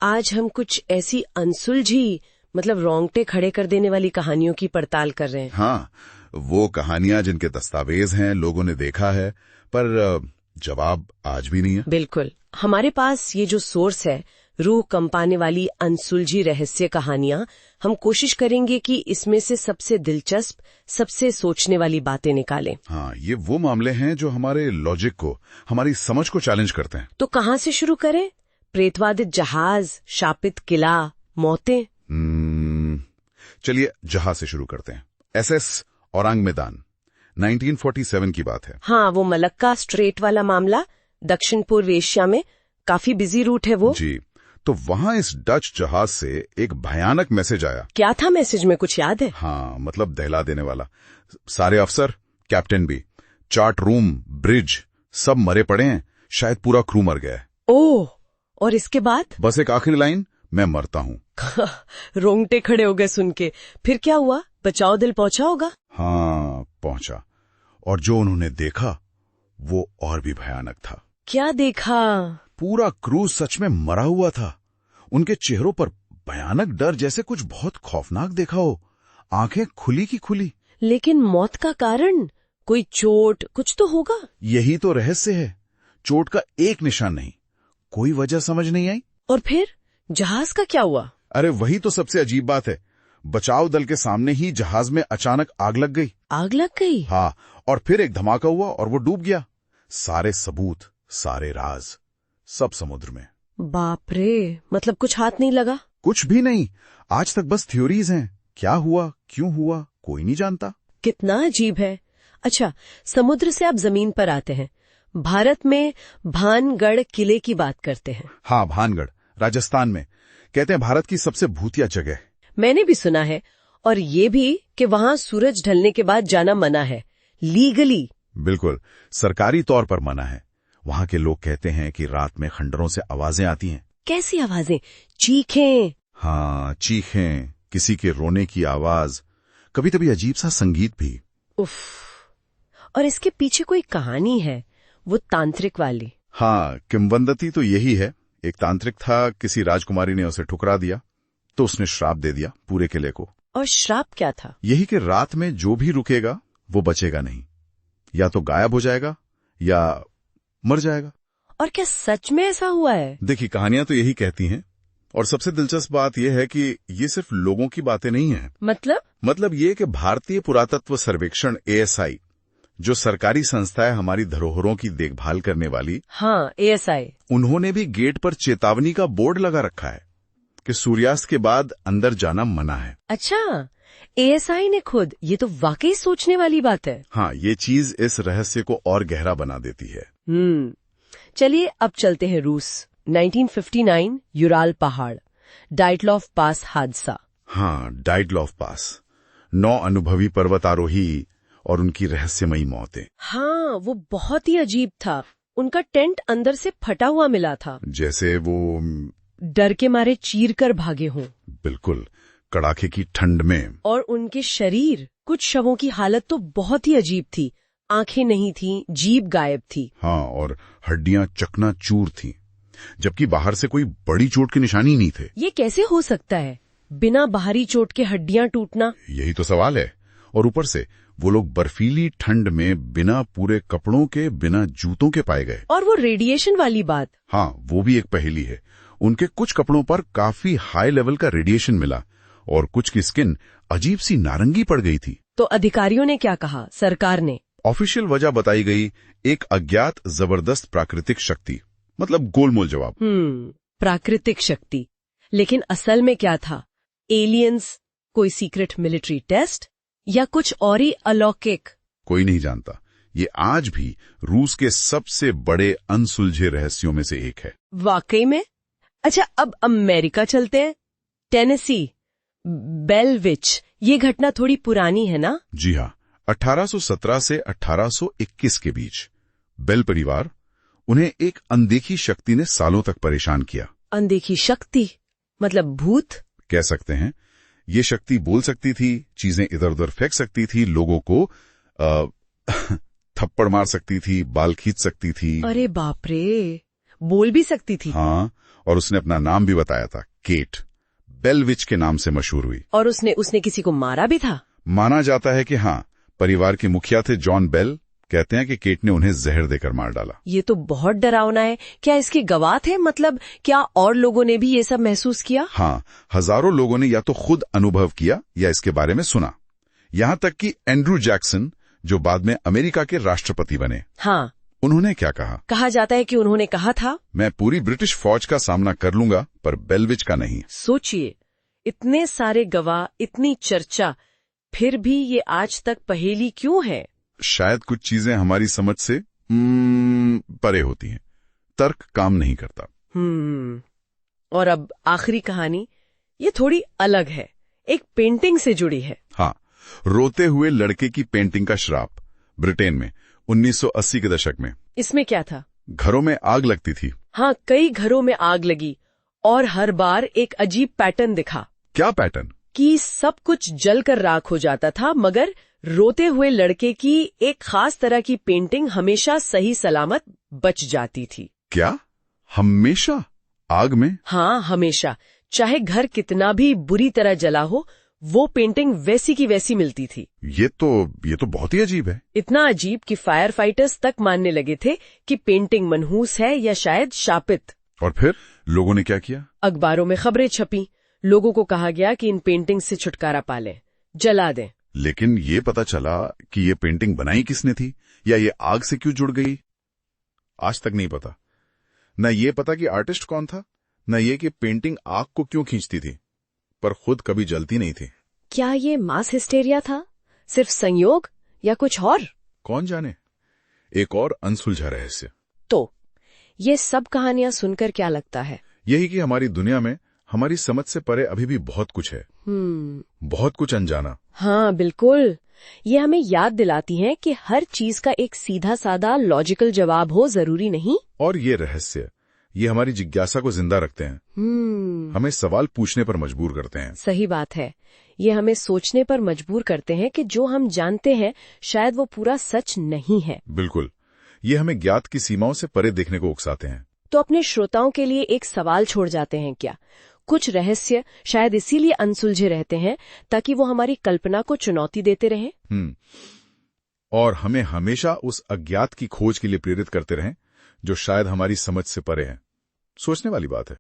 आज हम कुछ ऐसी अनसुलझी मतलब रोंगटे खड़े कर देने वाली कहानियों की पड़ताल कर रहे हैं। हाँ, वो कहानियां जिनके दस्तावेज हैं, लोगों ने देखा है, पर जवाब आज भी नहीं है। बिल्कुल। हमारे पास ये जो सोर्स है, रूह कंपाने वाली अनसुलझी रहस्य कहानियां, हम कोशिश करेंगे कि इसमें से सबसे दिलचस्प, सबसे सोचने वाली बातें निकालें। हाँ, ये वो मामले हैं जो हमारे लॉजिक को, हमारी समझ को चैलेंज करते हैं। तो कहाँ से शुरू करें? प्रेतवादित जहाज, शापित किला, मौतें? चलिए जहाज से शुरू करते हैं। एसएस औरंग मैदान, 1947 की बात है। हाँ, वो मलक्का स्ट्रेट वाला मामला, दक्षिण पूर्व एशिया में काफी बिजी रूट है वो। जी, तो वहां इस डच जहाज से एक भयानक मैसेज आया। क्या था मैसेज में, कुछ याद है? हाँ, मतलब दहला देने वाला। सारे अफसर, कैप्टन भी, चार्ट रूम, ब्रिज, सब मरे पड़े हैं, शायद पूरा क्रू मर गया है। ओह, और इसके बाद? बस एक आखिरी लाइन, मैं मरता हूँ। रोंगटे खड़े हो गए सुन के। फिर क्या हुआ? बचाओ दल पहुंचा होगा। हाँ, पहुंचा। और जो उन्होंने देखा वो और भी भयानक था। क्या देखा? पूरा क्रू सच में मरा हुआ था। उनके चेहरों पर भयानक डर, जैसे कुछ बहुत खौफनाक देखा हो। आंखें खुली की खुली। लेकिन मौत का कारण? कोई चोट, कुछ तो होगा। यही तो रहस्य है। चोट का एक निशान नहीं, कोई वजह समझ नहीं आई। और फिर जहाज का क्या हुआ? अरे वही तो सबसे अजीब बात है। बचाव दल के सामने ही जहाज में अचानक आग लग गई। आग लग गई? हाँ, और फिर एक धमाका हुआ और वो डूब गया। सारे सबूत, सारे राज, सब समुद्र में। बाप रे, मतलब कुछ हाथ नहीं लगा? कुछ भी नहीं। आज तक बस थ्योरीज हैं। क्या हुआ, क्यों हुआ, कोई नहीं जानता। कितना अजीब है। अच्छा, समुद्र से आप जमीन पर आते हैं। भारत में भानगढ़ किले की बात करते हैं। हाँ, भानगढ़, राजस्थान में। कहते हैं भारत की सबसे भूतिया जगह। मैंने भी सुना है, और ये भी कि वहाँ सूरज ढलने के बाद जाना मना है, लीगली। बिल्कुल, सरकारी तौर पर मना है। वहाँ के लोग कहते हैं कि रात में खंडरों से आवाजें आती हैं। कैसी आवाजें? चीखें? हाँ, चीखें, किसी के रोने की आवाज, कभी कभी अजीब सा संगीत भी। उफ। और इसके पीछे कोई कहानी है, वो तांत्रिक वाली। हाँ, किंवदंती तो यही है। एक तांत्रिक था, किसी राजकुमारी ने उसे ठुकरा दिया, तो उसने श्राप दे दिया पूरे किले को। और श्राप क्या था? यही कि रात में जो भी रुकेगा वो बचेगा नहीं, या तो गायब हो जाएगा या मर जाएगा। और क्या सच में ऐसा हुआ है? देखिए, कहानियां तो यही कहती हैं। और सबसे दिलचस्प बात यह है कि ये सिर्फ लोगों की बातें नहीं है। मतलब ये कि भारतीय पुरातत्व सर्वेक्षण ASI, जो सरकारी संस्था है हमारी धरोहरों की देखभाल करने वाली। हाँ, ASI। उन्होंने भी गेट पर चेतावनी का बोर्ड लगा रखा है कि सूर्यास्त के बाद अंदर जाना मना है। अच्छा, ASI ने खुद? ये तो वाकई सोचने वाली बात है। हाँ, ये चीज इस रहस्य को और गहरा बना देती है। चलिए अब चलते हैं रूस। 1959 यूराल पहाड़, डाइटलॉफ पास हादसा। हाँ, डाइटलॉफ पास, 9 अनुभवी पर्वतारोही और उनकी रहस्यमयी मौतें। हाँ, वो बहुत ही अजीब था। उनका टेंट अंदर से फटा हुआ मिला था, जैसे वो डर के मारे चीर कर भागे हों। बिल्कुल, कड़ाके की ठंड में। और उनके शरीर, कुछ शवों की हालत तो बहुत ही अजीब थी। आंखें नहीं थीं, जीभ गायब थी। हाँ, और हड्डियां चकनाचूर थीं, जबकि बाहर से कोई बड़ी चोट के निशानी नहीं थे। ये कैसे हो सकता है, बिना बाहरी चोट के हड्डियां टूटना? यही तो सवाल है। और ऊपर से वो लोग बर्फीली ठंड में बिना पूरे कपड़ों के, बिना जूतों के पाए गए। और वो रेडिएशन वाली बात? हाँ, वो भी एक पहेली है। उनके कुछ कपड़ों पर काफी हाई लेवल का रेडिएशन मिला और कुछ की स्किन अजीब सी नारंगी पड़ गई थी। तो अधिकारियों ने क्या कहा, सरकार ने? ऑफिशियल वजह बताई गई, एक अज्ञात जबरदस्त प्राकृतिक शक्ति, मतलब गोलमोल जवाब। प्राकृतिक शक्ति। लेकिन असल में क्या था? एलियंस, कोई सीक्रेट मिलिट्री टेस्ट, या कुछ और ही अलौकिक? कोई नहीं जानता। ये आज भी रूस के सबसे बड़े अनसुलझे रहस्यों में से एक है। वाकई में? अच्छा, अब अमेरिका चलते हैं। टेनेसी, बेलविच, ये घटना थोड़ी पुरानी है ना? जी हाँ, 1817 से 1821 के बीच बेल परिवार, उन्हें एक अनदेखी शक्ति ने सालों तक परेशान किया। अनदेखी शक्ति मतलब भूत कह सकते हैं। ये शक्ति बोल सकती थी, चीजें इधर उधर फेंक सकती थी, लोगों को थप्पड़ मार सकती थी, बाल खींच सकती थी। अरे बाप रे, बोल भी सकती थी? हाँ, और उसने अपना नाम भी बताया था, केट बेलविच के नाम से मशहूर हुई। और उसने किसी को मारा भी था? माना जाता है कि हाँ, परिवार के मुखिया थे जॉन बेल, कहते हैं कि केट ने उन्हें जहर देकर मार डाला। ये तो बहुत डरावना है। क्या इसके गवाह थे? मतलब क्या और लोगों ने भी ये सब महसूस किया? हाँ, हजारों लोगों ने या तो खुद अनुभव किया या इसके बारे में सुना। यहाँ तक कि एंड्रू जैक्सन, जो बाद में अमेरिका के राष्ट्रपति बने, हाँ, उन्होंने क्या कहा? कहा जाता है कि उन्होंने कहा था, मैं पूरी ब्रिटिश फौज का सामना कर लूंगा, पर बेलविच का नहीं। सोचिए, इतने सारे गवाह, इतनी चर्चा, फिर भी ये आज तक पहेली क्यों है? शायद कुछ चीजें हमारी समझ से परे होती हैं। तर्क काम नहीं करता। और अब आखिरी कहानी, ये थोड़ी अलग है, एक पेंटिंग से जुड़ी है। हाँ, रोते हुए लड़के की पेंटिंग का श्राप, ब्रिटेन में 1980 के दशक में। इसमें क्या था? घरों में आग लगती थी। हाँ, कई घरों में आग लगी और हर बार एक अजीब पैटर्न दिखा। क्या पैटर्न? कि सब कुछ जलकर राख हो जाता था, मगर रोते हुए लड़के की एक खास तरह की पेंटिंग हमेशा सही सलामत बच जाती थी। क्या? हमेशा आग में? हाँ, हमेशा। चाहे घर कितना भी बुरी तरह जला हो, वो पेंटिंग वैसी की वैसी मिलती थी। ये तो बहुत ही अजीब है। इतना अजीब कि फायर फाइटर्स तक मानने लगे थे कि पेंटिंग मनहूस है या शायद शापित। और फिर लोगों ने क्या किया? अखबारों में खबरें छपी। लोगों को कहा गया कि इन पेंटिंग से छुटकारा पा लें, जला दें। लेकिन ये पता चला कि ये पेंटिंग बनाई किसने थी या ये आग से क्यों जुड़ गई, आज तक नहीं पता। न ये पता कि आर्टिस्ट कौन था, न ये कि पेंटिंग आग को क्यों खींचती थी, पर खुद कभी जलती नहीं थी। क्या ये मास हिस्टेरिया था, सिर्फ संयोग, या कुछ और? कौन जाने। एक और अनसुलझा रहस्य। तो ये सब कहानियां सुनकर क्या लगता है? यही कि हमारी दुनिया में हमारी समझ से परे अभी भी बहुत कुछ है। बहुत कुछ अनजाना। हाँ, बिल्कुल। ये हमें याद दिलाती हैं कि हर चीज का एक सीधा साधा लॉजिकल जवाब हो जरूरी नहीं। और ये रहस्य, ये हमारी जिज्ञासा को जिंदा रखते हैं। हमें सवाल पूछने पर मजबूर करते हैं। सही बात है। ये हमें सोचने पर मजबूर करते हैं कि जो हम जानते हैं शायद वो पूरा सच नहीं है। बिल्कुल। ये हमें ज्ञात की सीमाओं से परे देखने को उकसाते हैं। तो अपने श्रोताओं के लिए एक सवाल छोड़ जाते हैं क्या? कुछ रहस्य शायद इसीलिए अनसुलझे रहते हैं ताकि वो हमारी कल्पना को चुनौती देते रहें। और हमें हमेशा उस अज्ञात की खोज के लिए प्रेरित करते रहें जो शायद हमारी समझ से परे है। सोचने वाली बात है।